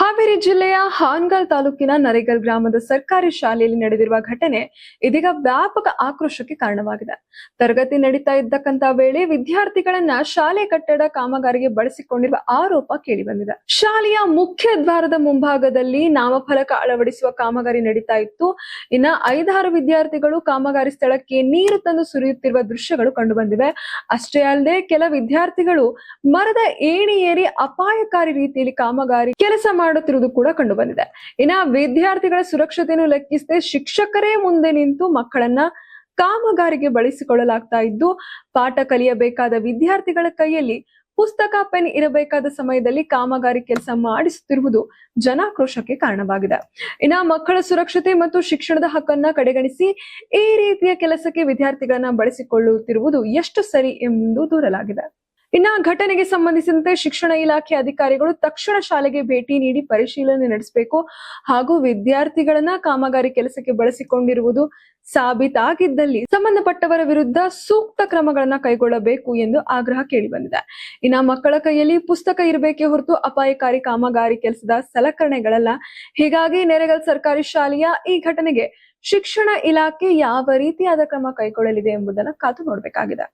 ಹಾವೇರಿ ಜಿಲ್ಲೆಯ ಹಾನಗಲ್ ತಾಲೂಕಿನ ನರೇಗಲ್ ಗ್ರಾಮದ ಸರ್ಕಾರಿ ಶಾಲೆಯಲ್ಲಿ ನಡೆದಿರುವ ಘಟನೆ ಇದೀಗ ವ್ಯಾಪಕ ಆಕ್ರೋಶಕ್ಕೆ ಕಾರಣವಾಗಿದೆ. ತರಗತಿ ನಡೀತಾ ಇದ್ದಕ್ಕಂತ ವೇಳೆ ವಿದ್ಯಾರ್ಥಿಗಳನ್ನ ಶಾಲೆ ಕಟ್ಟಡ ಕಾಮಗಾರಿಗೆ ಬಳಸಿಕೊಂಡಿರುವ ಆರೋಪ ಕೇಳಿಬಂದಿದೆ. ಶಾಲೆಯ ಮುಖ್ಯ ದ್ವಾರದ ಮುಂಭಾಗದಲ್ಲಿ ನಾಮಫಲಕ ಅಳವಡಿಸುವ ಕಾಮಗಾರಿ ನಡೀತಾ ಇತ್ತು. ಇನ್ನ 5-6 ವಿದ್ಯಾರ್ಥಿಗಳು ಕಾಮಗಾರಿ ಸ್ಥಳಕ್ಕೆ ನೀರು ತಂದು ಸುರಿಯುತ್ತಿರುವ ದೃಶ್ಯಗಳು ಕಂಡುಬಂದಿವೆ. ಅಷ್ಟೇ ಅಲ್ಲದೆ ಕೆಲ ವಿದ್ಯಾರ್ಥಿಗಳು ಮರದ ಏಣಿ ಏರಿ ಅಪಾಯಕಾರಿ ರೀತಿಯಲ್ಲಿ ಕಾಮಗಾರಿ ಕೆಲಸ ಮಾಡುತ್ತಿರುವುದು ಕೂಡ ಕಂಡು ಬಂದಿದೆ. ಇನ್ನ ವಿದ್ಯಾರ್ಥಿಗಳ ಸುರಕ್ಷತೆಯನ್ನು ಲೆಕ್ಕಿಸದೆ ಶಿಕ್ಷಕರೇ ಮುಂದೆ ನಿಂತು ಮಕ್ಕಳನ್ನ ಕಾಮಗಾರಿಗೆ ಬಳಸಿಕೊಳ್ಳಲಾಗ್ತಾ ಇದ್ದು, ಪಾಠ ಕಲಿಯಬೇಕಾದ ವಿದ್ಯಾರ್ಥಿಗಳ ಕೈಯಲ್ಲಿ ಪುಸ್ತಕ ಪೆನ್ ಇರಬೇಕಾದ ಸಮಯದಲ್ಲಿ ಕಾಮಗಾರಿ ಕೆಲಸ ಮಾಡಿಸುತ್ತಿರುವುದು ಜನಾಕ್ರೋಶಕ್ಕೆ ಕಾರಣವಾಗಿದೆ. ಇನ್ನ ಮಕ್ಕಳ ಸುರಕ್ಷತೆ ಮತ್ತು ಶಿಕ್ಷಣದ ಹಕ್ಕನ್ನ ಕಡೆಗಣಿಸಿ ಈ ರೀತಿಯ ಕೆಲಸಕ್ಕೆ ವಿದ್ಯಾರ್ಥಿಗಳನ್ನ ಬಳಸಿಕೊಳ್ಳುತ್ತಿರುವುದು ಎಷ್ಟು ಸರಿ ಎಂದು ದೂರಲಾಗಿದೆ. ಇನ್ನ ಘಟನೆಗೆ ಸಂಬಂಧಿಸಿದಂತೆ ಶಿಕ್ಷಣ ಇಲಾಖೆ ಅಧಿಕಾರಿಗಳು ತಕ್ಷಣ ಶಾಲೆಗೆ ಭೇಟಿ ನೀಡಿ ಪರಿಶೀಲನೆ ನಡೆಸಬೇಕು ಹಾಗೂ ವಿದ್ಯಾರ್ಥಿಗಳನ್ನ ಕಾಮಗಾರಿ ಕೆಲಸಕ್ಕೆ ಬಳಸಿಕೊಂಡಿರುವುದು ಸಾಬೀತಾಗಿದ್ದಲ್ಲಿ ಸಂಬಂಧಪಟ್ಟವರ ವಿರುದ್ಧ ಸೂಕ್ತ ಕ್ರಮಗಳನ್ನ ಕೈಗೊಳ್ಳಬೇಕು ಎಂದು ಆಗ್ರಹ ಕೇಳಿಬಂದಿದೆ. ಇನ್ನ ಮಕ್ಕಳ ಕೈಯಲ್ಲಿ ಪುಸ್ತಕ ಇರಬೇಕೇ ಹೊರತು ಅಪಾಯಕಾರಿ ಕಾಮಗಾರಿ ಕೆಲಸದ ಸಲಕರಣೆಗಳಲ್ಲ. ಹೀಗಾಗಿ ನರೇಗಲ್ ಸರ್ಕಾರಿ ಶಾಲೆಯ ಈ ಘಟನೆಗೆ ಶಿಕ್ಷಣ ಇಲಾಖೆ ಯಾವ ರೀತಿಯಾದ ಕ್ರಮ ಕೈಗೊಳ್ಳಲಿದೆ ಎಂಬುದನ್ನು ಕಾದು ನೋಡಬೇಕಾಗಿದೆ.